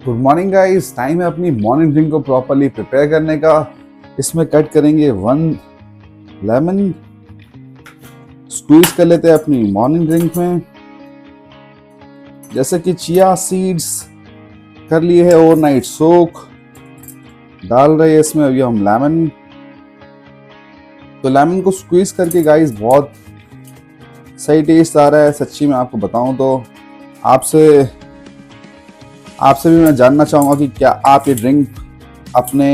Good morning guys, time है अपनी morning drink को प्रॉपर्ली प्रिपेयर करने का। इसमें कट करेंगे 1 लेमन, स्क्वीज कर लेते हैं अपनी मॉर्निंग ड्रिंक में। जैसे कि चिया सीड्स कर लिए है ओवरनाइट सोक, डाल रहे हैं इसमें अभी हम लेमन। तो लेमन को स्क्वीज करके गाइस बहुत सही टेस्ट आ रहा है। सच्ची में आपको बताऊं तो आपसे भी मैं जानना चाहूँगा कि क्या आप ये ड्रिंक अपने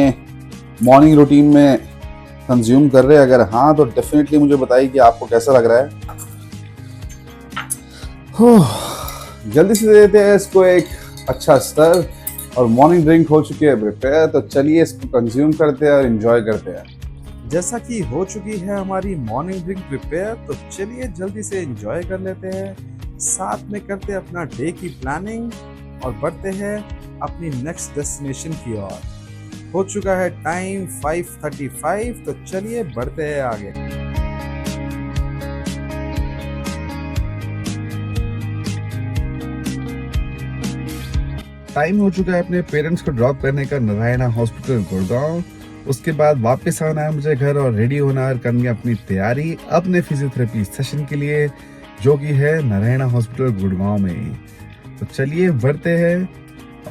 मॉर्निंग रूटीन में कंज्यूम कर रहे हैं। अगर हाँ तो डेफिनेटली मुझे बताइए कि आपको कैसा लग रहा है। जल्दी से देते हैं इसको एक अच्छा स्टर और मॉर्निंग ड्रिंक हो चुकी है प्रिपेयर। तो चलिए इसको कंज्यूम करते हैं और एंजॉय करते हैं। जैसा कि हो चुकी है हमारी मॉर्निंग ड्रिंक प्रिपेयर, तो चलिए जल्दी से एंजॉय कर लेते हैं। साथ में करते हैं अपना डे की प्लानिंग और बढ़ते हैं अपनी नेक्स्ट डेस्टिनेशन की ओर। हो चुका है टाइम 5:35, तो चलिए बढ़ते हैं आगे। टाइम हो चुका है अपने पेरेंट्स को ड्रॉप करने का नारायणा हॉस्पिटल गुड़गांव। उसके बाद वापस आना है मुझे घर और रेडी होना है, करनी है अपनी तैयारी अपने फिजियोथेरेपी सेशन के लिए, जो कि है नारायणा हॉस्पिटल गुड़गांव में ही। तो चलिए बढ़ते हैं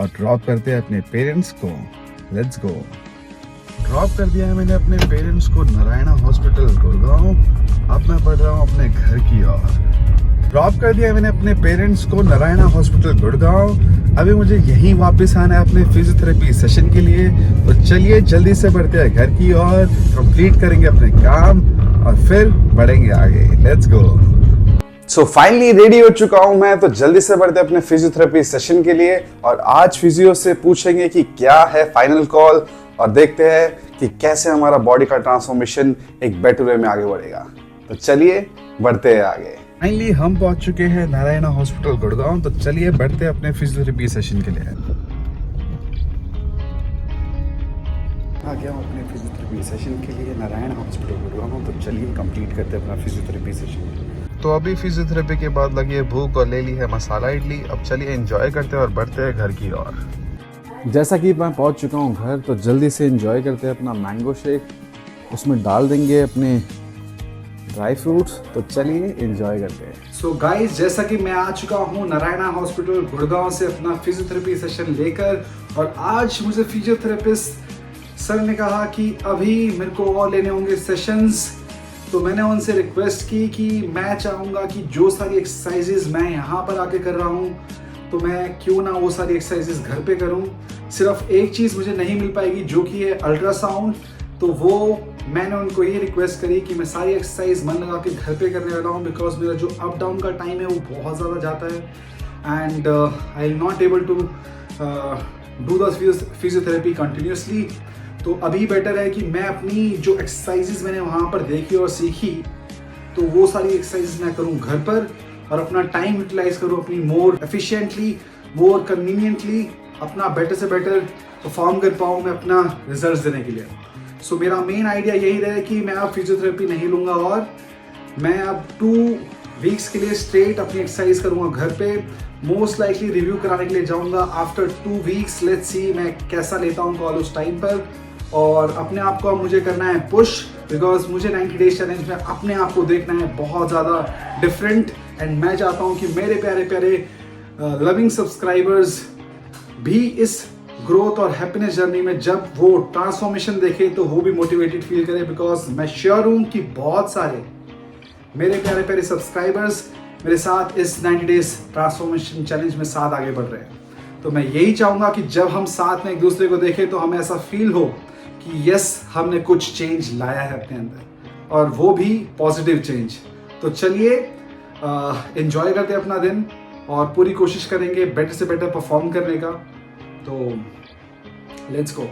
और ड्रॉप करते हैं अपने पेरेंट्स को। Let's go. ड्रॉप कर दिया है मैंने अपने पेरेंट्स को नारायणा हॉस्पिटल गुड़गांव। अब मैं बढ़ रहा हूँ अपने घर की ओर। ड्रॉप कर दिया है मैंने अपने पेरेंट्स को नारायणा हॉस्पिटल गुड़गांव। अभी मुझे यहीं वापस आना है अपने फिजियोथेरेपी सेशन के लिए। तो चलिए जल्दी से बढ़ते हैं घर की ओर, कंप्लीट करेंगे अपने काम और फिर बढ़ेंगे आगे। Let's go. So finally ready हो चुका हूं मैं, तो जल्दी से बढ़ते अपने फिजियोथेरेपी सेशन के लिए और आज फिजियो से पूछेंगे कि क्या है फाइनल कॉल और देखते हैं कि कैसे हमारा बॉडी का ट्रांसफॉर्मेशन एक बेटर वे में आगे बढ़ेगा। तो चलिए बढ़ते हैं आगे। फाइनली हम पहुंच चुके हैं नारायणा हॉस्पिटल गुड़गांव। तो चलिए बढ़ते हैं अपने फिजियोथेरेपी सेशन के लिए। आ गया हूं अपने फिजियोथेरेपी सेशन के लिए नारायणा हॉस्पिटल गुड़गांव। तो चलिए कंप्लीट करते हैं अपना फिजियोथेरेपी सेशन। तो अभी फिजियोथेरेपी के बाद लगी है भूख और ले ली है मसाला इडली। अब चलिए एंजॉय करते हैं और बढ़ते हैं घर की ओर। जैसा कि मैं पहुंच चुका हूं घर, तो जल्दी से एंजॉय करते हैं अपना मैंगो शेक। उसमें डाल देंगे अपने ड्राई फ्रूट्स। तो चलिए एंजॉय करते हैं। सो गाइस, जैसा कि मैं आ चुका हूं नारायणा हॉस्पिटल गुड़गांव से अपना फिजियोथेरेपी सेशन लेकर, और आज मुझे फिजियोथेरेपिस्ट सर ने कहा कि अभी मेरे को और लेने होंगे सेशंस। तो मैंने उनसे रिक्वेस्ट की कि मैं चाहूँगा कि जो सारी एक्सरसाइजेज मैं यहाँ पर आके कर रहा हूँ, तो मैं क्यों ना वो सारी एक्सरसाइजेज घर पे करूँ। सिर्फ एक चीज़ मुझे नहीं मिल पाएगी, जो कि है अल्ट्रासाउंड। तो वो मैंने उनको ये रिक्वेस्ट करी कि मैं सारी एक्सरसाइज मन लगा के घर पे करने वाला हूँ, बिकॉज मेरा जो अप डाउन का टाइम है वो बहुत ज़्यादा जाता है and I am not able to do the physiotherapy continuously. तो अभी बेटर है कि मैं अपनी जो एक्सरसाइजेज मैंने वहाँ पर देखी और सीखी, तो वो सारी एक्सरसाइजेज मैं करूँ घर पर और अपना टाइम यूटिलाइज करूँ अपनी मोर एफिशिएंटली, मोर कन्वीनियंटली, अपना बेटर से बेटर परफॉर्म कर पाऊँ मैं अपना रिजल्ट्स देने के लिए। सो मेरा मेन आइडिया यही रहा कि मैं अब फिजियोथेरेपी नहीं लूँगा और मैं अब 2 वीक्स के लिए स्ट्रेट अपनी एक्सरसाइज करूँगा घर पे। मोस्ट लाइकली रिव्यू कराने के लिए जाऊँगा आफ्टर 2 वीक्स। लेट्स सी मैं कैसा लेता हूँ कॉल उस टाइम पर। और अपने आप को अब मुझे करना है पुश, बिकॉज मुझे 90 डेज चैलेंज में अपने आप को देखना है बहुत ज़्यादा डिफरेंट। एंड मैं चाहता हूँ कि मेरे प्यारे प्यारे लविंग सब्सक्राइबर्स भी इस ग्रोथ और हैप्पीनेस जर्नी में जब वो ट्रांसफॉर्मेशन देखे तो वो भी मोटिवेटेड फील करे, बिकॉज मैं श्योर हूँ कि बहुत सारे मेरे प्यारे प्यारे सब्सक्राइबर्स मेरे साथ इस 90 डेज ट्रांसफॉर्मेशन चैलेंज में साथ आगे बढ़ रहे हैं। तो मैं यही चाहूँगा कि जब हम साथ में एक दूसरे को देखें तो हमें ऐसा फील हो कि यस, हमने कुछ चेंज लाया है अपने अंदर, और वो भी पॉजिटिव चेंज। तो चलिए एंजॉय करते हैं अपना दिन और पूरी कोशिश करेंगे बेटर से बेटर परफॉर्म करने का। तो लेट्स गो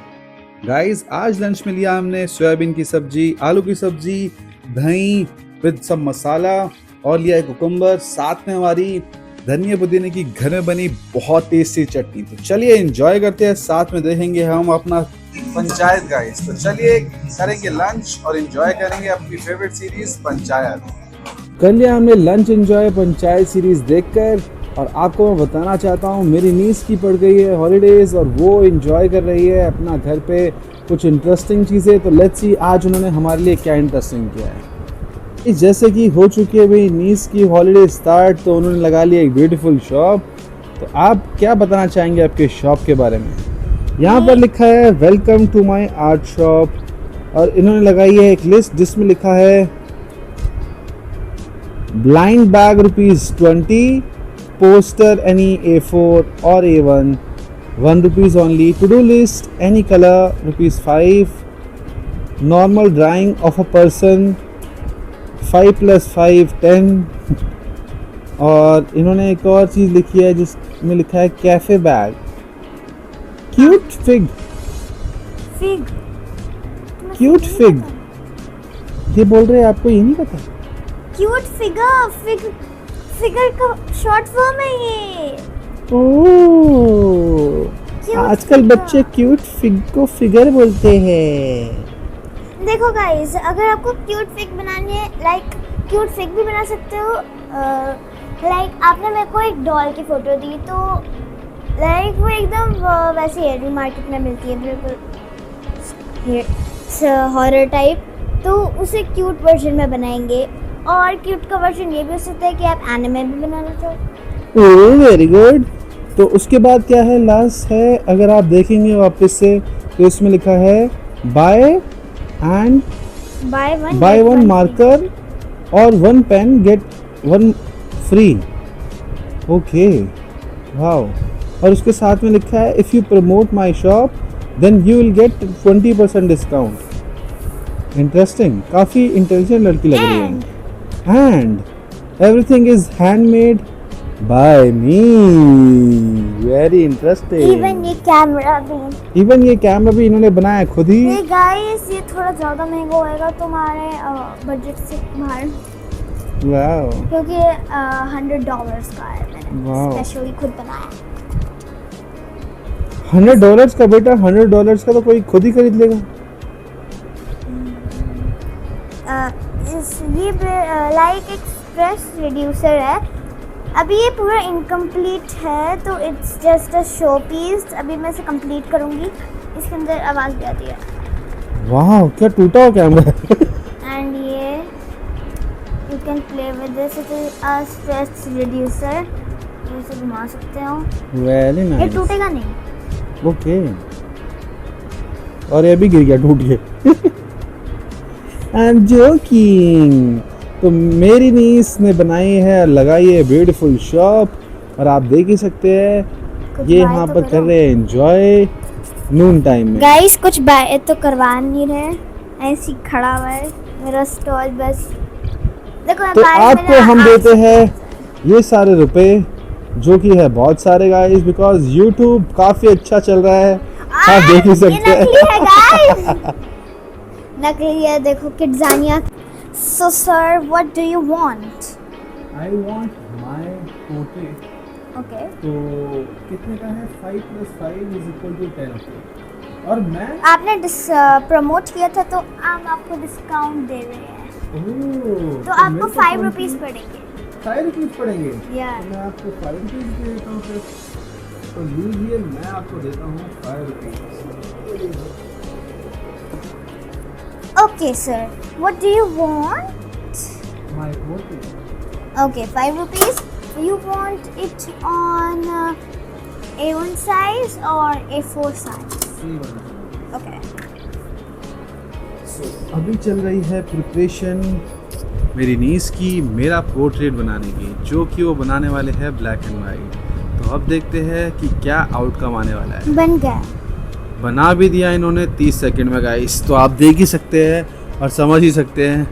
गाइस। आज लंच में लिया हमने सोयाबीन की सब्जी, आलू की सब्जी, दही विद सब मसाला और लिया है कुकुम्बर, साथ में हमारी धनिया पुदीने की घर में बनी बहुत टेस्टी चटनी। तो चलिए एंजॉय करते हैं, साथ में देखेंगे हम अपना पंचायत गाइस। तो चलिए करेंगे लंच और एंजॉय करेंगे अपनी फेवरेट सीरीज पंचायत। कर लिया हमने लंच एंजॉय पंचायत सीरीज देखकर। और आपको मैं बताना चाहता हूँ मेरी नीस की पड़ गई है हॉलीडेज़ और वो एंजॉय कर रही है अपना घर पे कुछ इंटरेस्टिंग चीज़ें। तो लेट्स सी आज उन्होंने हमारे लिए क्या इंटरेस्टिंग किया है। जैसे कि हो चुकी है भाई नीस की हॉलीडे स्टार्ट, तो उन्होंने लगा लिया एक ब्यूटीफुल शॉप। तो आप क्या बताना चाहेंगे आपके शॉप के बारे में? यहाँ पर लिखा है welcome to my art shop और इन्होंने लगाई है एक लिस्ट जिसमें लिखा है blind bag ₹20, poster any A4 और A1 ₹1 only, to do list any color ₹5, normal drawing of a person 5 + 5 10 और इन्होंने एक और चीज़ लिखी है जिसमें लिखा है cafe bag cute fig cute fig. ये बोल रहे हैं आपको ये नहीं पता? क्यूट फिगर का शॉर्ट फॉर्म है ये। ओह, आजकल बच्चे क्यूट फिग को फिगर बोलते हैं। देखो गाइस, अगर आपको क्यूट फिग बनानी है, लाइक क्यूट फिग भी बना सकते हो। लाइक आपने मेरे को एक डॉल की फोटो दी, तो लाइक वो एकदम वैसे है मार्केट में मिलती है, बिल्कुल हॉरर टाइप, तो उसे क्यूट वर्जन में बनाएंगे। और क्यूट का वर्जन ये भी हो सकता है कि आप एनिमे भी बनाना चाहो। Oh very good. तो उसके बाद क्या है, लास्ट है, अगर आप देखेंगे वापस से तो इसमें लिखा है बाय वन मार्कर और 1 pen get 1 free. Okay wow. और उसके साथ में लिखा है if you promote my shop then you will get 20% discount. Interesting, काफ़ी इंटेलिजेंट लड़की लग रही है। And everything is handmade by me. Very interesting. Even ये कैमरा भी इन्होंने बनाया खुद ही। ये गाइस, ये थोड़ा ज़्यादा महंगा होएगा तुम्हारे बजट से बाहर। वाओ। क्योंकि $100 का है, मैंने स्पेशली खुद बनाया। $100 का बेटा, $100 का तो कोई खुद ही खरीद लेगा। ये लाइक एक स्ट्रेस रिड्यूसर है। अभी ये पूरा इनकम्प्लीट है, तो it's just a showpiece. अभी मैं इसे कंप्लीट करूँगी। इसके अंदर आवाज़ भी आती है। वाह, क्या टूटा हुआ कैमरा है। एंड ये you can play with this, it is a stress reducer. ये इसे घुमा सकते हो। Very nice. ये टूटेगा नहीं। ओके। और ये भी गिर गया, टूट गया। I am joking. तो मेरी नीस ने बनाई है, लगाई है ब्यूटीफुल शॉप और आप देख ही सकते हैं ये यहाँ पर कर रहे हैं एंजॉय नून टाइम में। गाइस कुछ बाय तो करवा नहीं रहे, ऐसे ही खड़ा हुआ है मेरा स्टॉल बस। देखो तो आपको हम देते हैं ये सारे रुपए, जो कि है बहुत सारे गाइस, बिकॉज YouTube काफी अच्छा चल रहा है, आप देख ही सकते हैं। नकली है गाइस। नकली है, देखो किड्जानिया। So sir, what do you want? I want my portrait. Okay. तो कितने का है? 5 + 5 = 10। और मैं आपने प्रमोट किया था तो हम आपको डिस्काउंट दे रहे हैं। तो आपको ₹5 पड़ेंगे। ₹5 पड़ेंगे? Yeah. तो मैं आपको ₹5 दे देता हूँ फिर। तो लीजिए, मैं आपको देता हूँ ₹5। Okay sir, what do you want? My portrait. Okay, ₹5. You want it on A1 size or A4 size? A1. Okay. अभी चल रही है प्रिपरेशन मेरी नीस की मेरा पोर्ट्रेट बनाने की, जो कि वो बनाने वाले हैं ब्लैक एंड वाइट। तो अब देखते हैं कि क्या आउटकम आने वाला है। बन गया। बना भी दिया इन्होंने 30 सेकंड में गाइस, तो आप देख ही सकते हैं और समझ ही सकते हैं।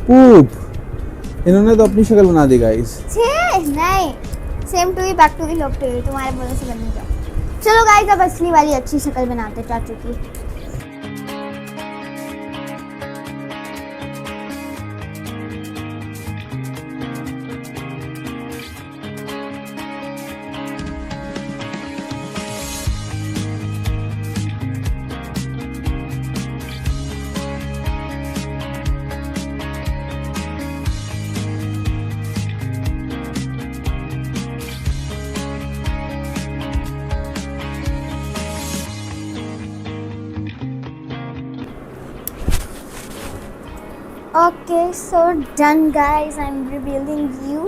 पूप, इन्होंने तो अपनी शक्ल बना दी गाइस। नहीं, same to you, back to you, love to you, तुम्हारे बोलने से बनने का। चलो गाइस, अब असली वाली अच्छी शक्ल बनाते चाचू की। Okay, so done guys. I'm revealing you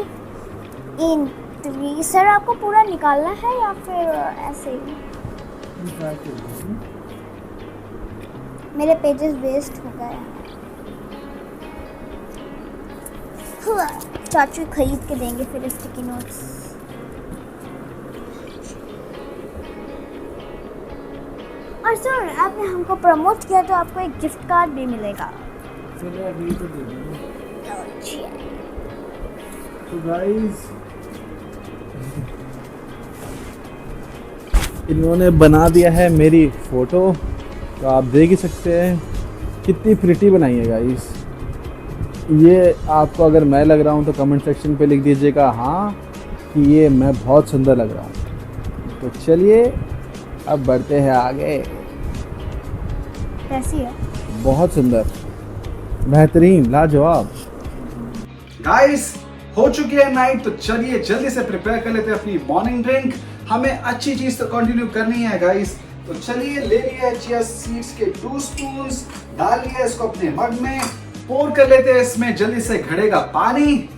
in 3. Sir आपको पूरा निकालना है या फिर ऐसे ही? मेरे पेजेस वेस्ट हो गए। चाचू खरीद के देंगे फिर स्टिकी नोट्स। और सर आपने हमको प्रमोट किया तो आपको एक गिफ्ट कार्ड भी मिलेगा। चलो अभी तो दे दो। तो गाइस इन्होंने बना दिया है मेरी फोटो, तो आप देख ही सकते हैं कितनी प्रिटी बनाई है गाइस। ये आपको अगर मैं लग रहा हूँ तो कमेंट सेक्शन पे लिख दीजिएगा हाँ कि ये मैं बहुत सुंदर लग रहा हूँ। तो चलिए अब बढ़ते हैं आगे। कैसी है? बहुत सुंदर, बेहतरीन, लाजवाब। गाइस हो चुकी है नाइट, तो चलिए जल्दी से प्रिपेयर कर लेते हैं अपनी मॉर्निंग ड्रिंक। हमें अच्छी चीज तो कंटिन्यू करनी है गाइस। तो चलिए ले लिया है चिया सीड्स के 2 स्पून्स, डाल लिया इसको अपने मग में, पोर कर लेते हैं इसमें जल्दी से घड़े का पानी।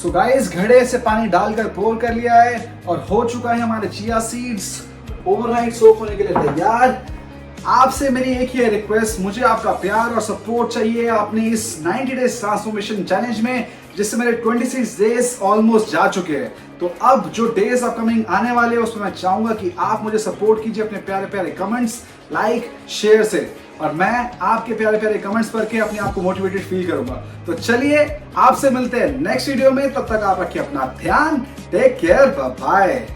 सो गाइस घड़े से पानी डालकर पोर कर लिया है और हो चुका है हमारे चिया सीड्स ओवरनाइट सोक होने के लिए तैयार। आपसे मेरी एक ही रिक्वेस्ट, मुझे आपका प्यार और सपोर्ट चाहिए अपने इस 90 डेज ट्रांसफॉर्मेशन चैलेंज में, जिससे मेरे 26 डेज ऑलमोस्ट जा चुके हैं। तो अब जो डेज अपकमिंग आने वाले हैं उसमें मैं चाहूंगा कि आप मुझे सपोर्ट कीजिए अपने प्यारे प्यारे कमेंट्स, लाइक, शेयर से, और मैं आपके प्यारे प्यारे कमेंट्स पढ़ के अपने आप को मोटिवेटेड फील करूंगा। तो चलिए आपसे मिलते हैं नेक्स्ट वीडियो में, तब तक आप रखिए अपना ध्यान। Take care, bye bye.